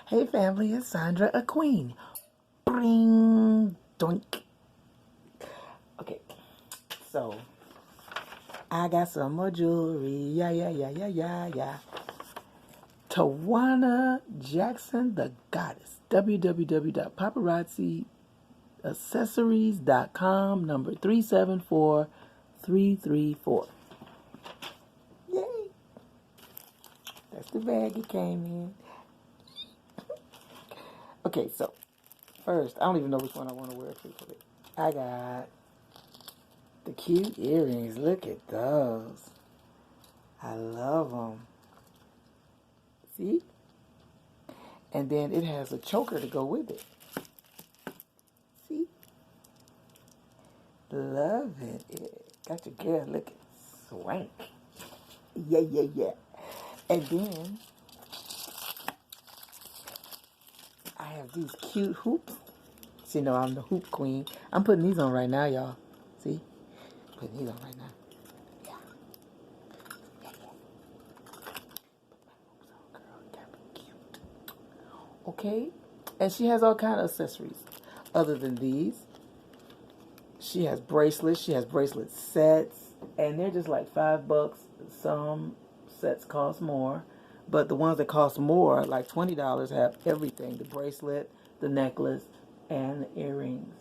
Hey family, it's Sandra, a queen. Bring doink. Okay, so I got some more jewelry. Yeah. Tawana Jackson, the goddess. www.paparazziaccessories.com, number 374334. Yay! That's the bag it came in. Okay, so first, I don't even know which one I want to wear truthfully. I got the cute earrings. Look at those. I love them. See? And then it has a choker to go with it. See? Love it. Got your girl looking swank. Yeah. And then I have these cute hoops. See, no, I'm the hoop queen. I'm putting these on right now, y'all. See? Putting these on right now. Yeah. Cute. Okay? And she has all kind of accessories other than these. She has bracelets. She has bracelet sets. And they're just like $5. Some sets cost more. But the ones that cost more, like $20, have everything. The bracelet, the necklace, and the earrings.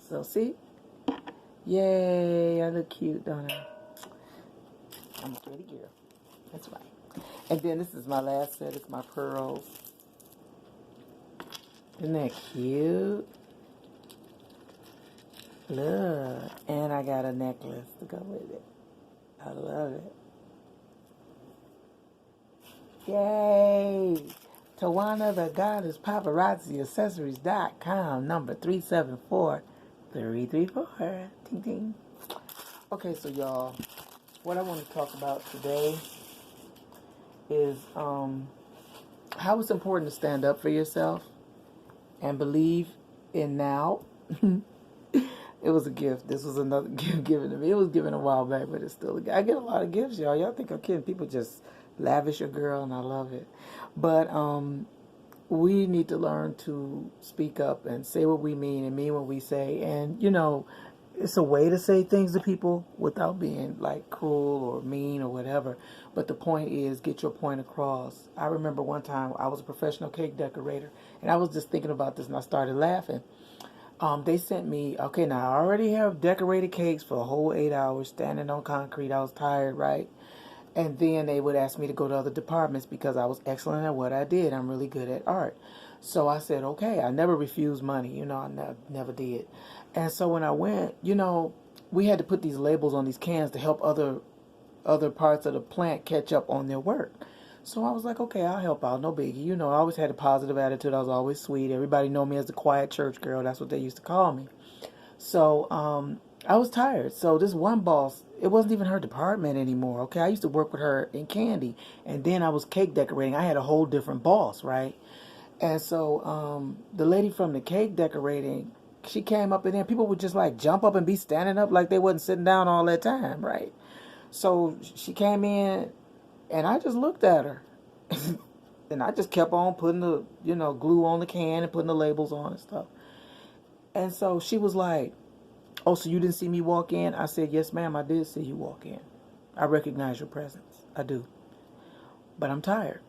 So see? Yay, I look cute, don't I? I'm a pretty girl. That's right. And then this is my last set. It's my pearls. Isn't that cute? Look. And I got a necklace to go with it. I love it. Yay! Tawana the Goddess Paparazzi Accessories.com, number 374334. Ding ding. Okay, so y'all, what I want to talk about today is how it's important to stand up for yourself and believe in now. It was a gift. This was another gift given to me. It was given a while back, but it's still a gift. I get a lot of gifts, y'all. Y'all think I'm kidding. People just lavish your girl, and I love it. But we need to learn to speak up and say what we mean and mean what we say. And, it's a way to say things to people without being, like, cruel or mean or whatever. But the point is, get your point across. I remember one time I was a professional cake decorator, and I was just thinking about this, and I started laughing. They sent me, okay, now I already have decorated cakes for a whole 8 hours standing on concrete. I was tired, right? And then they would ask me to go to other departments because I was excellent at what I did. I'm really good at art. So I said, okay, I never refused money. I never did. And so when I went, we had to put these labels on these cans to help other parts of the plant catch up on their work. So I was like, okay, I'll help out. No biggie. I always had a positive attitude. I was always sweet. Everybody know me as the quiet church girl. That's what they used to call me. So I was tired. So this one boss, it wasn't even her department anymore, okay? I used to work with her in candy. And then I was cake decorating. I had a whole different boss, right? And so the lady from the cake decorating, she came up in there. People would just like jump up and be standing up like they wasn't sitting down all that time, right? So she came in, and I just looked at her. And I just kept on putting the, glue on the can and putting the labels on and stuff. And so she was like, oh, so you didn't see me walk in? I said, yes, ma'am, I did see you walk in. I recognize your presence. I do. But I'm tired.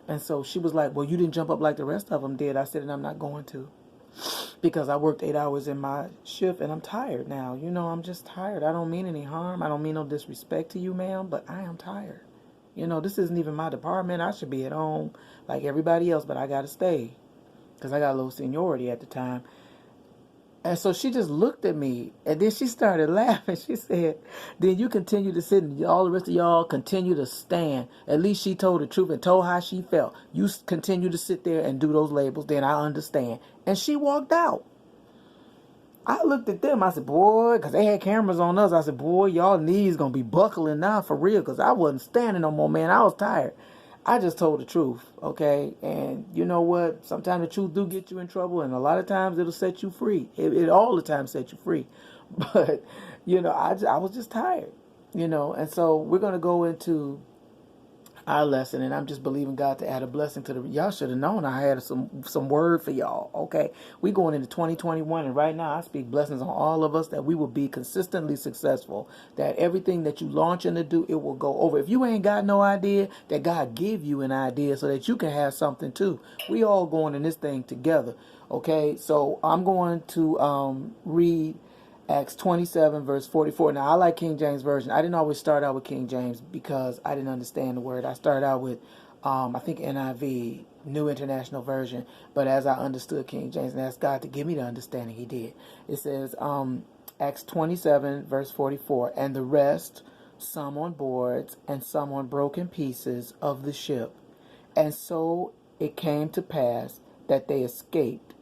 And so she was like, well, you didn't jump up like the rest of them did. I said, and I'm not going to. Because I worked 8 hours in my shift, and I'm tired now. I'm just tired. I don't mean any harm. I don't mean no disrespect to you, ma'am, but I am tired. This isn't even my department. I should be at home like everybody else, but I got to stay because I got a little seniority at the time. And so she just looked at me, and then she started laughing. She said, then you continue to sit, and all the rest of y'all continue to stand. At least she told the truth and told how she felt. You continue to sit there and do those labels, then I understand. And she walked out. I looked at them. I said, boy, because they had cameras on us. I said, boy, y'all knees going to be buckling now for real, because I wasn't standing no more, man. I was tired. I just told the truth, okay? And you know what? Sometimes the truth do get you in trouble, and a lot of times it'll set you free. It all the time set you free. But, I was just tired, And so we're going to go into our lesson, and I'm just believing God to add a blessing to the. Y'all should have known I had some word for y'all. Okay, we going into 2021, and right now I speak blessings on all of us that we will be consistently successful. That everything that you launch into do, it will go over. If you ain't got no idea, that God give you an idea so that you can have something too. We all going in this thing together. Okay, so I'm going to read Acts 27, verse 44. Now, I like King James Version. I didn't always start out with King James because I didn't understand the word. I started out with, I think, NIV, New International Version. But as I understood King James and asked God to give me the understanding, he did. It says, Acts 27, verse 44, and the rest, some on boards and some on broken pieces of the ship. And so it came to pass that they escaped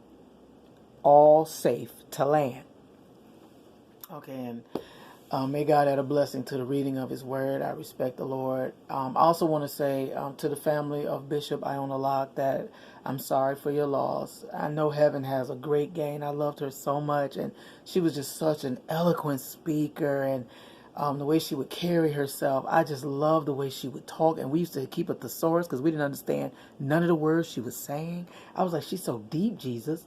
all safe to land. Okay, and may God add a blessing to the reading of his word. I respect the Lord. I also want to say to the family of Bishop Iona Locke that I'm sorry for your loss. I know heaven has a great gain. I loved her so much, and she was just such an eloquent speaker, and the way she would carry herself. I just loved the way she would talk, and we used to keep a thesaurus because we didn't understand none of the words she was saying. I was like, she's so deep, Jesus.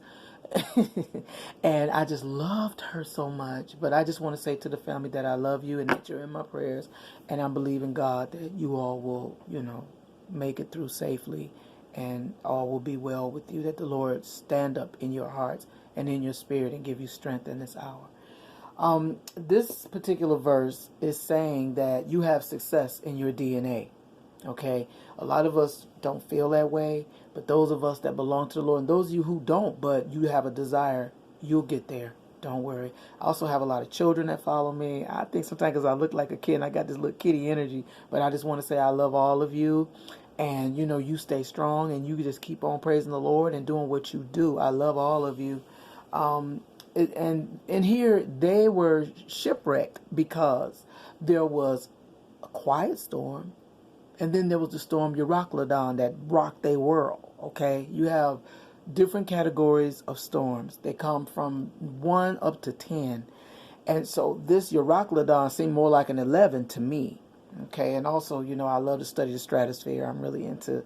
And I just loved her so much. But I just want to say to the family that I love you and that you're in my prayers, and I believe in God that you all will, make it through safely, and all will be well with you, that the Lord stand up in your hearts and in your spirit and give you strength in this hour. This particular verse is saying that you have success in your DNA. Okay, a lot of us don't feel that way, but those of us that belong to the Lord, and those of you who don't, but you have a desire, you'll get there. Don't worry. I also have a lot of children that follow me. I think sometimes because I look like a kid and I got this little kitty energy, but I just want to say I love all of you, and you stay strong and you just keep on praising the Lord and doing what you do. I love all of you. And here they were shipwrecked because there was a quiet storm. And then there was the storm Euroclydon that rocked their world, okay? You have different categories of storms. They come from 1 up to 10. And so this Euroclydon seemed more like an 11 to me, okay? And also, I love to study the stratosphere. I'm really into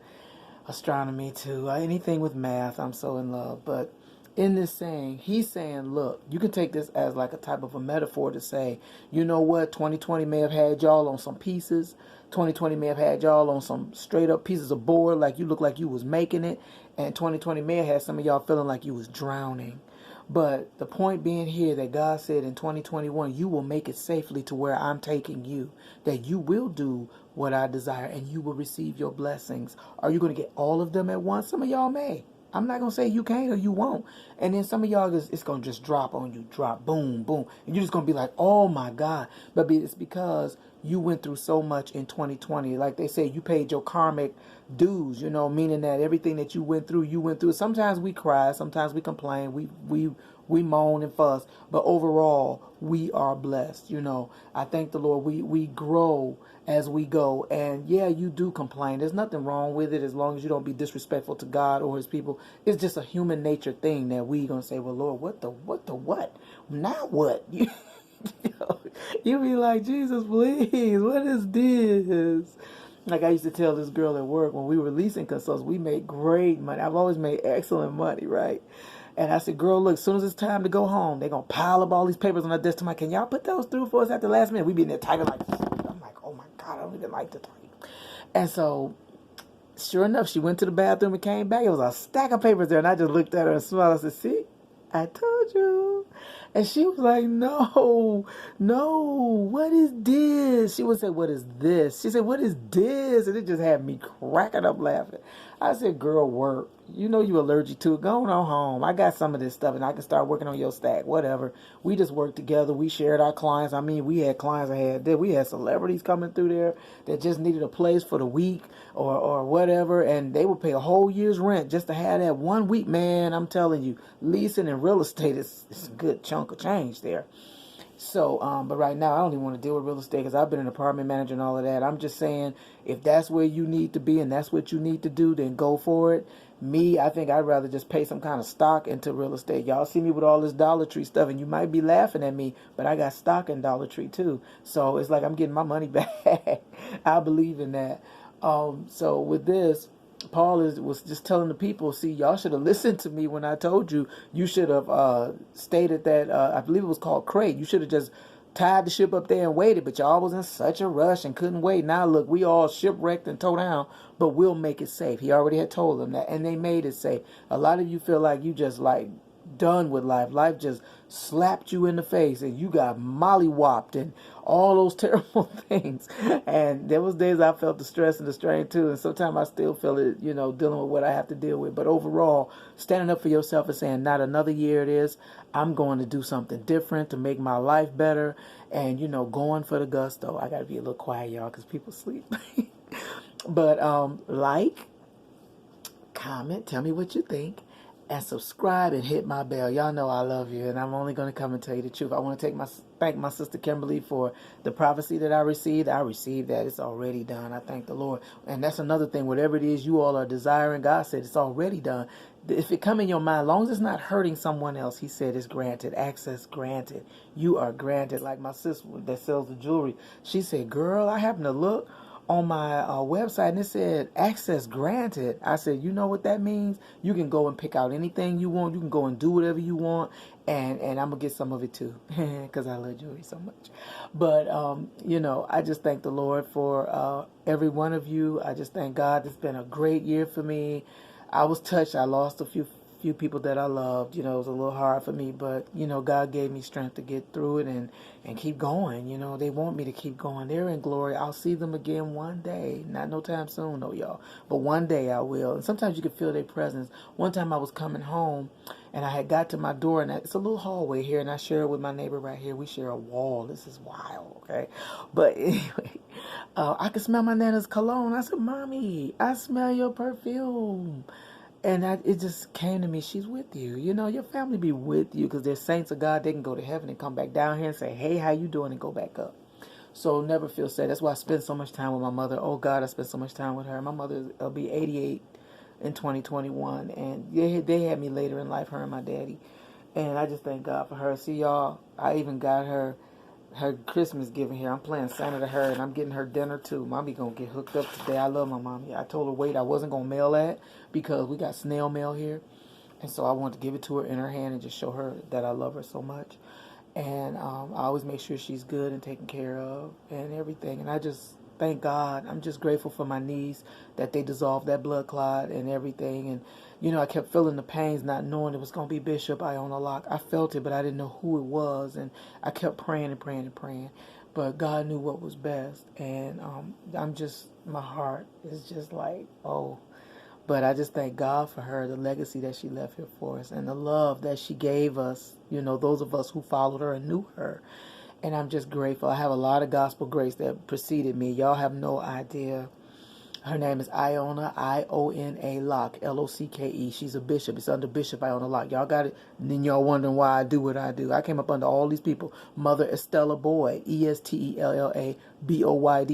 astronomy too. Anything with math, I'm so in love. But in this saying, he's saying, look, you can take this as like a type of a metaphor to say, you know what, 2020 may have had y'all on some pieces. 2020 may have had y'all on some straight up pieces of board, like you look like you was making it. And 2020 may have had some of y'all feeling like you was drowning. But the point being here that God said in 2021, you will make it safely to where I'm taking you, that you will do what I desire and you will receive your blessings. Are you going to get all of them at once? Some of y'all may. I'm not going to say you can't or you won't. And then some of y'all, it's going to just drop on you. Drop, boom, boom. And you're just going to be like, oh my God. But it's because you went through so much in 2020. Like they say, you paid your karmic dues, meaning that everything that you went through. Sometimes we cry. Sometimes we complain. We moan and fuss. But overall, we are blessed. I thank the Lord. We grow as we go. And yeah, you do complain. There's nothing wrong with it as long as you don't be disrespectful to God or his people. It's just a human nature thing that we going to say, well, Lord, what? Now what? You be like, Jesus, please, what is this? Like I used to tell this girl at work when we were leasing consultants, we made great money. I've always made excellent money, right? And I said, girl, look, as soon as it's time to go home, they're going to pile up all these papers on our desk. Can y'all put those through for us at the last minute? We be in there typing like, I'm like, oh my God, I don't even like to type. And so, sure enough, she went to the bathroom and came back. It was a stack of papers there. And I just looked at her and smiled. I said, see, I told you. And she was like, no, what is this? She would say, what is this? She said, what is this? And it just had me cracking up laughing. I said, girl, work. You know you allergic to it. Go on home. I got some of this stuff and I can start working on your stack, whatever. We just worked together. We shared our clients. We had clients we had celebrities coming through there that just needed a place for the week or whatever. And they would pay a whole year's rent just to have that 1 week, man. I'm telling you, leasing and real estate is a good chunk of change there. So, but right now I don't even want to deal with real estate because I've been an apartment manager and all of that. I'm just saying, if that's where you need to be and that's what you need to do, then go for it. I think I'd rather just pay some kind of stock into real estate. Y'all see me with all this Dollar Tree stuff and you might be laughing at me, but I got stock in Dollar Tree too. So it's like I'm getting my money back. I believe in that. So with this, Paul was just telling the people, see, y'all should have listened to me when I told you. You should have stated that, I believe it was called Crate. You should have just tied the ship up there and waited, but y'all was in such a rush and couldn't wait. Now look, we all shipwrecked and towed down, but we'll make it safe. He already had told them that, and they made it safe. A lot of you feel like you just like done with life. Life just slapped you in the face and you got mollywopped and all those terrible things. And there was days I felt the stress and the strain too, and sometimes I still feel it, you know, dealing with what I have to deal with. But overall, standing up for yourself and saying, not another year it is. I'm going to do something different to make my life better, and, you know, going for the gusto. I got to be a little quiet, y'all, because people sleep. But like, comment, tell me what you think, and subscribe and hit my bell. Y'all know I love you, and I'm only going to come and tell you the truth. I want to thank my sister Kimberly for the prophecy that I received. I received that. It's already done. I thank the Lord. And that's another thing. Whatever it is you all are desiring, God said it's already done. If it come in your mind, as long as it's not hurting someone else, he said it's granted. Access granted. You are granted. Like my sister that sells the jewelry, she said, girl, I happened to look on my website and it said access granted. I said, you know what that means? You can go and pick out anything you want. You can go and do whatever you want, and I'm gonna get some of it too, because I love jewelry so much. But you know, I just thank the Lord for every one of you. I just thank God. It's been a great year for me. I was touched. I lost a few people that I loved. You know, it was a little hard for me, but, you know, God gave me strength to get through it and keep going. You know, they want me to keep going. They're in glory. I'll see them again one day. Not no time soon, though, y'all. But one day I will. And sometimes you can feel their presence. One time I was coming home, and I had got to my door, and it's a little hallway here, and I share it with my neighbor right here. We share a wall. This is wild, okay? But anyway, I could smell my Nana's cologne. I said, Mommy, I smell your perfume. And it just came to me, she's with you. You know, your family be with you because they're saints of God. They can go to heaven and come back down here and say, hey, how you doing? And go back up. So never feel sad. That's why I spend so much time with my mother. Oh, God, I spent so much time with her. My mother will be 88 in 2021. And they had me later in life, her and my daddy. And I just thank God for her. See, y'all, I even got her Christmas giving here. I'm playing Santa to her, and I'm getting her dinner too. Mommy gonna get hooked up today. I love my mommy. I told her wait, I wasn't gonna mail that because we got snail mail here, and so I wanted to give it to her in her hand and just show her that I love her so much. And I always make sure she's good and taken care of and everything. And I just thank God. I'm just grateful for my niece that they dissolved that blood clot and everything. And you know, I kept feeling the pains, not knowing it was going to be Bishop Iona Locke. I felt it, but I didn't know who it was. And I kept praying and praying and praying. But God knew what was best. And my heart is just like, oh. But I just thank God for her, the legacy that she left here for us, and the love that she gave us, you know, those of us who followed her and knew her. And I'm just grateful. I have a lot of gospel grace that preceded me. Y'all have no idea. Her name is Iona, I-O-N-A Locke, L-O-C-K-E. She's a bishop. It's under Bishop Iona Locke. Y'all got it? And then y'all wondering why I do what I do. I came up under all these people. Mother Estella Boyd, E-S-T-E-L-L-A-B-O-Y-D.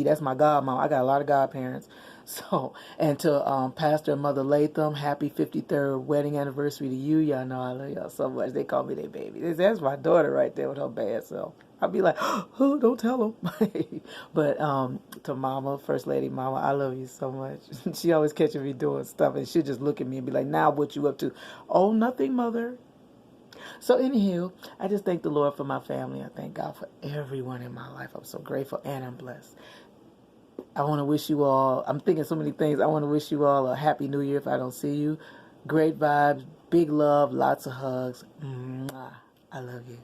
That's my godmom. I got a lot of godparents. So, and to Pastor and Mother Latham, happy 53rd wedding anniversary to you. Y'all know I love y'all so much. They call me their baby. That's my daughter right there with her bad self. I'll be like, oh, don't tell them. But to Mama, First Lady Mama, I love you so much. She always catching me doing stuff, and she'll just look at me and be like, now what you up to? Oh, nothing, Mother. So anywho, I just thank the Lord for my family. I thank God for everyone in my life. I'm so grateful and I'm blessed. I want to wish you all, I'm thinking so many things. I want to wish you all a happy new year if I don't see you. Great vibes, big love, lots of hugs. Mwah. I love you.